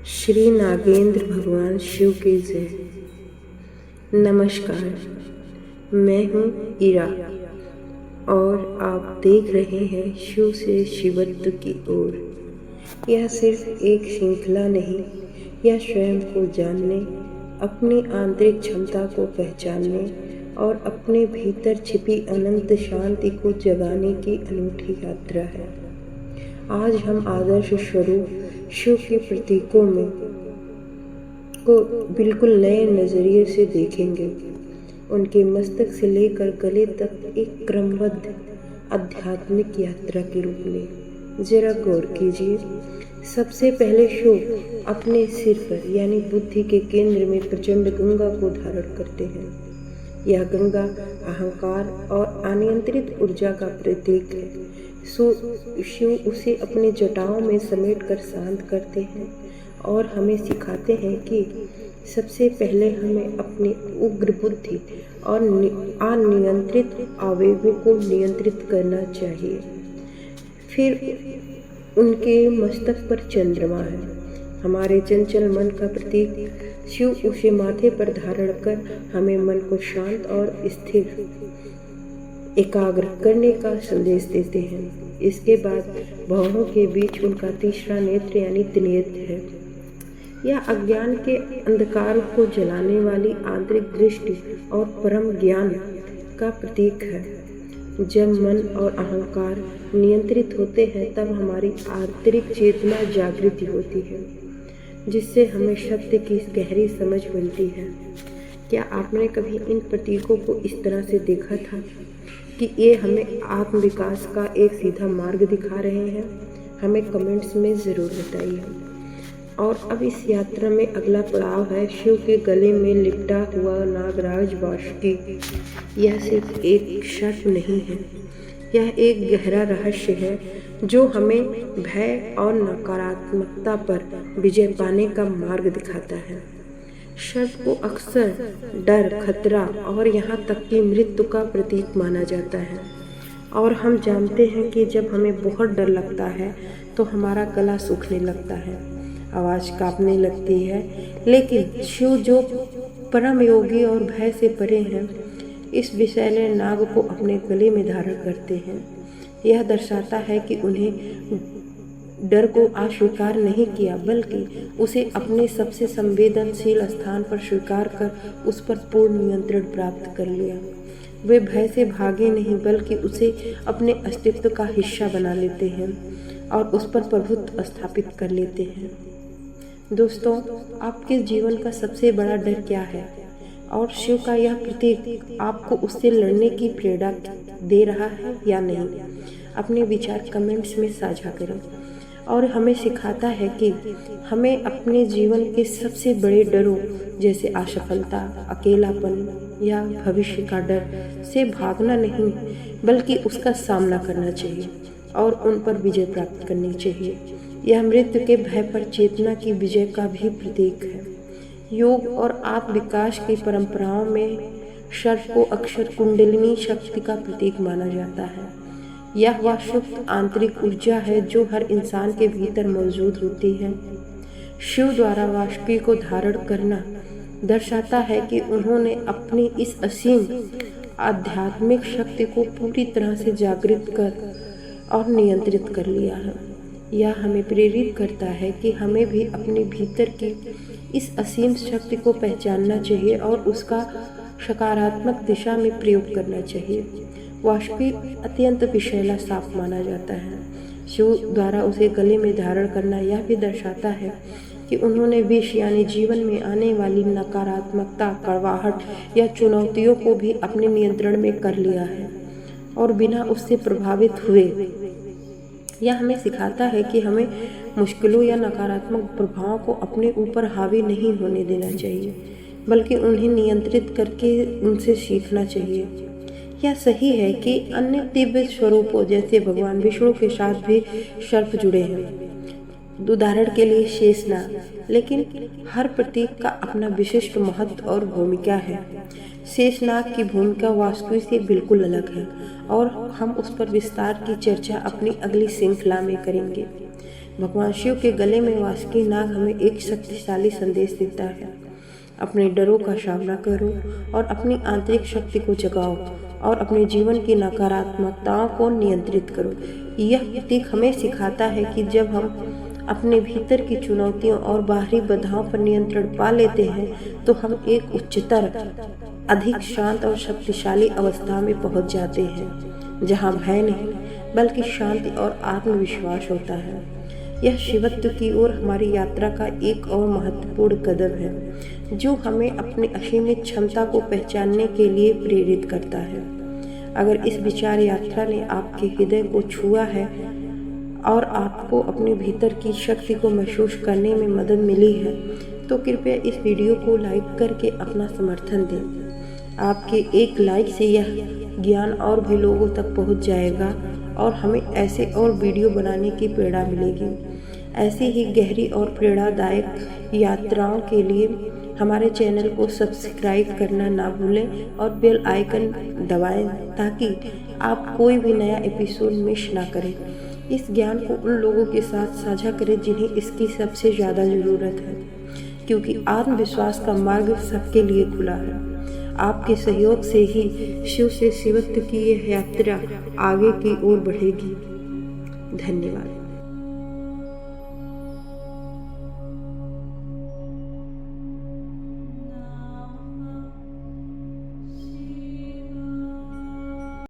श्री नागेंद्र भगवान शिव की जय। नमस्कार, मैं हूँ इरा और आप देख रहे हैं शिव से शिवत्व की ओर। यह सिर्फ एक श्रृंखला नहीं, यह स्वयं को जानने, अपनी आंतरिक क्षमता को पहचानने और अपने भीतर छिपी अनंत शांति को जगाने की अनूठी यात्रा है। आज हम आदर्श स्वरूप शिव के प्रतीकों में को बिल्कुल नए नज़रिए से देखेंगे। उनके मस्तक से लेकर गले तक एक क्रमबद्ध आध्यात्मिक यात्रा के रूप में। जरा गौर कीजिए। सबसे पहले शिव अपने सिर पर यानी बुद्धि के केंद्र में प्रचंड गंगा को धारण करते हैं। यह गंगा अहंकार और अनियंत्रित ऊर्जा का प्रतीक है। शिव उसे अपने जटाओं में समेट कर शांत करते हैं और हमें सिखाते हैं कि सबसे पहले हमें अपनी उग्र बुद्धि और अनियंत्रित आवेगों को नियंत्रित करना चाहिए। फिर उनके मस्तक पर चंद्रमा है, हमारे चंचल मन का प्रतीक। शिव उसे माथे पर धारण कर हमें मन को शांत और स्थिर एकाग्र करने का संदेश देते हैं। इसके बाद भवों के बीच उनका तीसरा नेत्र यानी त्रिनेत्र है। यह अज्ञान के अंधकार को जलाने वाली आंतरिक दृष्टि और परम ज्ञान का प्रतीक है। जब मन और अहंकार नियंत्रित होते हैं तब हमारी आंतरिक चेतना जागृति होती है, जिससे हमें शक्ति की गहरी समझ मिलती है। क्या आपने कभी इन प्रतीकों को इस तरह से देखा था कि ये हमें आत्मविकास का एक सीधा मार्ग दिखा रहे हैं? हमें कमेंट्स में ज़रूर बताइए। और अब इस यात्रा में अगला पड़ाव है शिव के गले में लिपटा हुआ नागराज वासुकी। यह सिर्फ एक शर्त नहीं है, यह एक गहरा रहस्य है जो हमें भय और नकारात्मकता पर विजय पाने का मार्ग दिखाता है। शर्त को अक्सर डर, खतरा और यहाँ तक कि मृत्यु का प्रतीक माना जाता है। और हम जानते हैं कि जब हमें बहुत डर लगता है तो हमारा गला सूखने लगता है, आवाज़ कांपने लगती है। लेकिन शिव जो परम योगी और भय से परे हैं, इस विषैले नाग को अपने गले में धारण करते हैं। यह दर्शाता है कि उन्हें डर को अस्वीकार नहीं किया, बल्कि उसे अपने सबसे संवेदनशील स्थान पर स्वीकार कर उस पर पूर्ण नियंत्रण प्राप्त कर लिया। वे भय से भागे नहीं, बल्कि उसे अपने अस्तित्व का हिस्सा बना लेते हैं और उस पर प्रभुत्व स्थापित कर लेते हैं। दोस्तों, आपके जीवन का सबसे बड़ा डर क्या है? और शिव का यह प्रतीक आपको उससे लड़ने की प्रेरणा दे रहा है या नहीं? अपने विचार कमेंट्स में साझा करें। और हमें सिखाता है कि हमें अपने जीवन के सबसे बड़े डरों जैसे असफलता, अकेलापन या भविष्य का डर से भागना नहीं, बल्कि उसका सामना करना चाहिए और उन पर विजय प्राप्त करनी चाहिए। यह मृत्यु के भय पर चेतना की विजय का भी प्रतीक है। योग और आत्मविकास की परंपराओं में सर्प को अक्सर कुंडलिनी शक्ति का प्रतीक माना जाता है। यह वह सुप्त आंतरिक ऊर्जा है जो हर इंसान के भीतर मौजूद होती है। शिव द्वारा वासुकी को धारण करना दर्शाता है कि उन्होंने अपनी इस असीम आध्यात्मिक शक्ति को पूरी तरह से जागृत कर और नियंत्रित कर लिया है। यह हमें प्रेरित करता है कि हमें भी अपने भीतर की इस असीम शक्ति को पहचानना चाहिए और उसका सकारात्मक दिशा में प्रयोग करना चाहिए। वासुकी अत्यंत विषैला सांप माना जाता है। शिव द्वारा उसे गले में धारण करना यह भी दर्शाता है कि उन्होंने विष यानी जीवन में आने वाली नकारात्मकता, कड़वाहट या चुनौतियों को भी अपने नियंत्रण में कर लिया है और बिना उससे प्रभावित हुए। यह हमें सिखाता है कि हमें मुश्किलों या नकारात्मक प्रभावों को अपने ऊपर हावी नहीं होने देना चाहिए, बल्कि उन्हें नियंत्रित करके उनसे सीखना चाहिए। यह सही है कि अन्य दिव्य स्वरूपों जैसे भगवान विष्णु के साथ भी सर्प जुड़े हैं, उदाहरण के लिए शेषनाग, लेकिन हर प्रतीक का अपना विशिष्ट महत्व और भूमिका है। शेषनाग की भूमिका वासुकी से बिल्कुल अलग है और हम उस पर विस्तार की चर्चा अपनी अगली श्रृंखला में करेंगे। भगवान शिव के गले में वासुकी नाग हमें एक शक्तिशाली संदेश देता है। अपने डरों का सामना करो और अपनी आंतरिक शक्ति को जगाओ और अपने जीवन की नकारात्मकताओं को नियंत्रित करो। यह प्रतीक हमें सिखाता है कि जब हम अपने भीतर की चुनौतियों और बाहरी बाधाओं पर नियंत्रण पा लेते हैं तो हम एक उच्चतर, अधिक शांत और शक्तिशाली अवस्था में पहुंच जाते हैं, जहां भय नहीं बल्कि शांति और आत्मविश्वास होता है। यह शिवत्व की ओर हमारी यात्रा का एक और महत्वपूर्ण कदम है, जो हमें अपनी असीमित क्षमता को पहचानने के लिए प्रेरित करता है। अगर इस विचार यात्रा ने आपके हृदय को छुआ है और आपको अपने भीतर की शक्ति को महसूस करने में मदद मिली है, तो कृपया इस वीडियो को लाइक करके अपना समर्थन दें। आपके एक लाइक से यह ज्ञान और भी लोगों तक पहुंच जाएगा और हमें ऐसे और वीडियो बनाने की प्रेरणा मिलेगी। ऐसी ही गहरी और प्रेरणादायक यात्राओं के लिए हमारे चैनल को सब्सक्राइब करना ना भूलें और बेल आइकन दबाएं ताकि आप कोई भी नया एपिसोड मिस ना करें। इस ज्ञान को उन लोगों के साथ साझा करें जिन्हें इसकी सबसे ज़्यादा ज़रूरत है, क्योंकि आत्मविश्वास का मार्ग सबके लिए खुला है। आपके सहयोग से ही शिव से शिवत्व की यह यात्रा आगे की ओर बढ़ेगी। धन्यवाद।